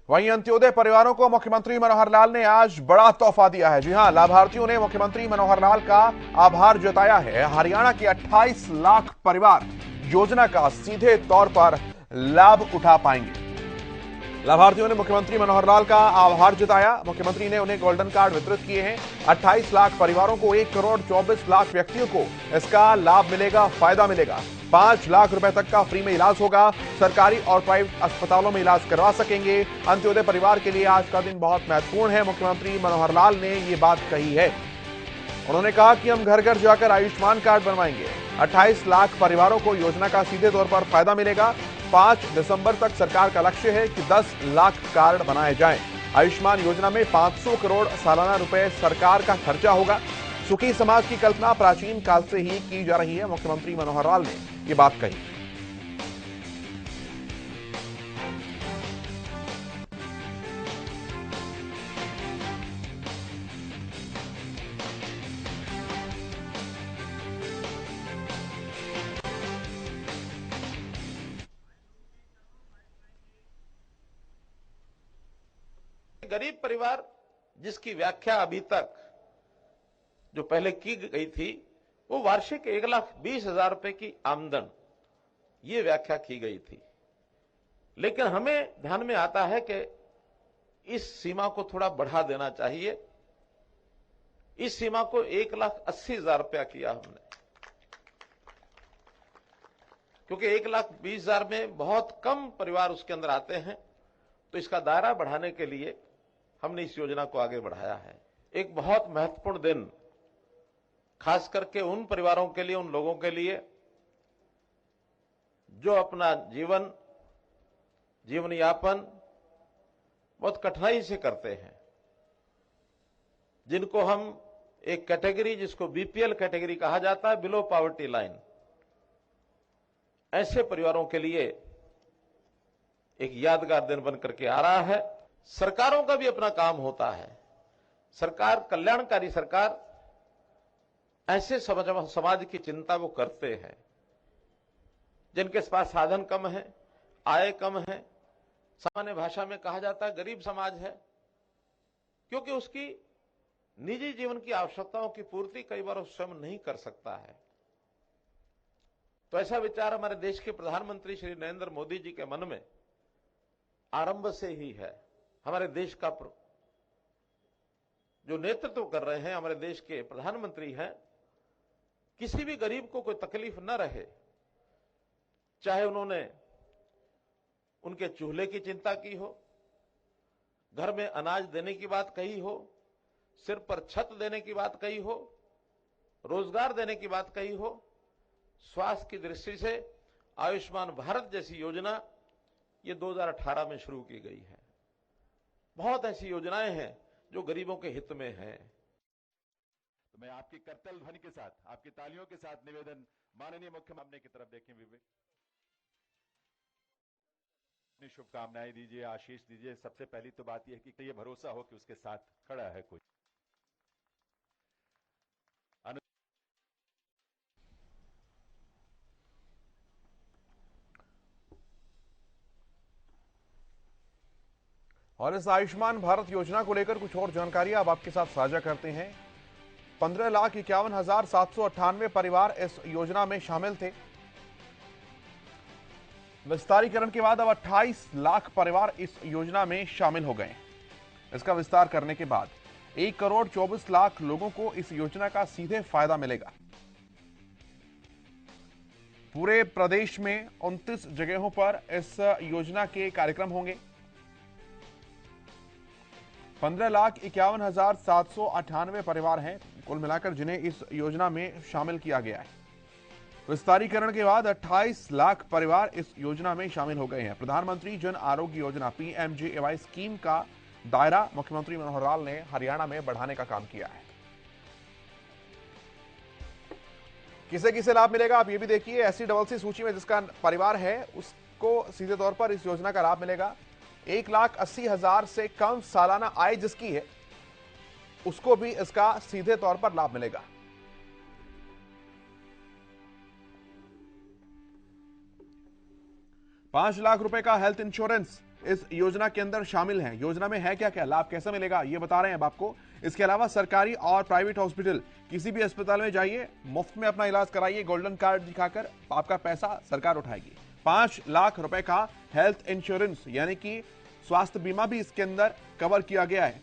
वहीं अंत्योदय परिवारों को मुख्यमंत्री मनोहर लाल ने आज बड़ा तोहफा दिया है। जी हां, लाभार्थियों ने मुख्यमंत्री मनोहर लाल का आभार जताया है। हरियाणा के 28 लाख परिवार योजना का सीधे तौर पर लाभ उठा पाएंगे। लाभार्थियों ने मुख्यमंत्री मनोहर लाल का आभार जताया। मुख्यमंत्री ने उन्हें गोल्डन कार्ड वितरित किए हैं। 28 लाख परिवारों को 1 करोड़ 24 लाख व्यक्तियों को इसका लाभ मिलेगा, फायदा मिलेगा। 5 लाख रुपए तक का फ्री में इलाज होगा। सरकारी और प्राइवेट अस्पतालों में इलाज करवा सकेंगे। अंत्योदय परिवार के लिए आज का दिन बहुत महत्वपूर्ण है। मुख्यमंत्री मनोहर लाल ने ये बात कही है। उन्होंने कहा कि हम घर घर जाकर आयुष्मान कार्ड बनवाएंगे। 28 लाख परिवारों को योजना का सीधे तौर पर फायदा मिलेगा। 5 दिसंबर तक सरकार का लक्ष्य है कि 10 लाख कार्ड बनाए जाएं। आयुष्मान योजना में 500 करोड़ सालाना रुपए सरकार का खर्चा होगा। सुखी समाज की कल्पना प्राचीन काल से ही की जा रही है। मुख्यमंत्री मनोहर लाल ने ये बात कही। गरीब परिवार जिसकी व्याख्या अभी तक जो पहले की गई थी वो वार्षिक 1,20,000 रुपए की आमदन, ये व्याख्या की गई थी। लेकिन हमें ध्यान में आता है कि इस सीमा को थोड़ा बढ़ा देना चाहिए। इस सीमा को 1,80,000 रुपया किया हमने, क्योंकि 1,20,000 में बहुत कम परिवार उसके अंदर आते हैं। तो इसका दायरा बढ़ाने के लिए हमने इस योजना को आगे बढ़ाया है। एक बहुत महत्वपूर्ण दिन, खास करके उन परिवारों के लिए, उन लोगों के लिए जो अपना जीवन यापन बहुत कठिनाई से करते हैं, जिनको हम एक कैटेगरी, जिसको बीपीएल कैटेगरी कहा जाता है, बिलो पॉवर्टी लाइन, ऐसे परिवारों के लिए एक यादगार दिन बन करके आ रहा है। सरकारों का भी अपना काम होता है। सरकार, कल्याणकारी सरकार, ऐसे समाज की चिंता वो करते हैं जिनके पास साधन कम है, आय कम है। सामान्य भाषा में कहा जाता है गरीब समाज है, क्योंकि उसकी निजी जीवन की आवश्यकताओं की पूर्ति कई बार वो स्वयं नहीं कर सकता है। तो ऐसा विचार हमारे देश के प्रधानमंत्री श्री नरेंद्र मोदी जी के मन में आरंभ से ही है। हमारे देश का जो नेतृत्व कर रहे हैं, हमारे देश के प्रधानमंत्री हैं, किसी भी गरीब को कोई तकलीफ न रहे, चाहे उन्होंने उनके चूल्हे की चिंता की हो, घर में अनाज देने की बात कही हो, सिर पर छत देने की बात कही हो, रोजगार देने की बात कही हो। स्वास्थ्य की दृष्टि से आयुष्मान भारत जैसी योजना ये 2018 में शुरू की गई है। बहुत ऐसी योजनाएं हैं जो गरीबों के हित में हैं। तो मैं आपकी करतल ध्वनि के साथ, आपकी तालियों के साथ निवेदन माननीय मुख्यमंत्री की तरफ देखें। विवेक, अपनी शुभकामनाएं दीजिए, आशीष दीजिए। सबसे पहली तो बात यह है कि ये भरोसा हो कि उसके साथ खड़ा है कोई। और इस आयुष्मान भारत योजना को लेकर कुछ और जानकारी अब आपके साथ साझा करते हैं। 15,51,798 परिवार इस योजना में शामिल थे। विस्तारीकरण के बाद अब 28 लाख परिवार इस योजना में शामिल हो गए। इसका विस्तार करने के बाद 1 करोड़ 24 लाख लोगों को इस योजना का सीधे फायदा मिलेगा। पूरे प्रदेश में 29 जगहों पर इस योजना के कार्यक्रम होंगे। 15,51,798 परिवार हैं कुल मिलाकर जिन्हें इस योजना में शामिल किया गया है। विस्तारीकरण के बाद 28 लाख परिवार इस योजना में शामिल हो गए हैं। प्रधानमंत्री जन आरोग्य योजना PMJAY स्कीम का दायरा मुख्यमंत्री मनोहर लाल ने हरियाणा में बढ़ाने का काम किया है। किसे किसे लाभ मिलेगा आप ये भी देखिए। SC सूची में जिसका परिवार है उसको सीधे तौर पर इस योजना का लाभ मिलेगा। 1,80,000 से कम सालाना आय जिसकी है उसको भी इसका सीधे तौर पर लाभ मिलेगा। 5 लाख रुपए का हेल्थ इंश्योरेंस इस योजना के अंदर शामिल हैं। योजना में है क्या क्या, लाभ कैसे मिलेगा, ये बता रहे हैं अब आपको। इसके अलावा सरकारी और प्राइवेट हॉस्पिटल, किसी भी अस्पताल में जाइए, मुफ्त में अपना इलाज कराइए, गोल्डन कार्ड दिखाकर आपका पैसा सरकार उठाएगी। 5 लाख रुपए का हेल्थ इंश्योरेंस यानी कि स्वास्थ्य बीमा भी इसके अंदर कवर किया गया है।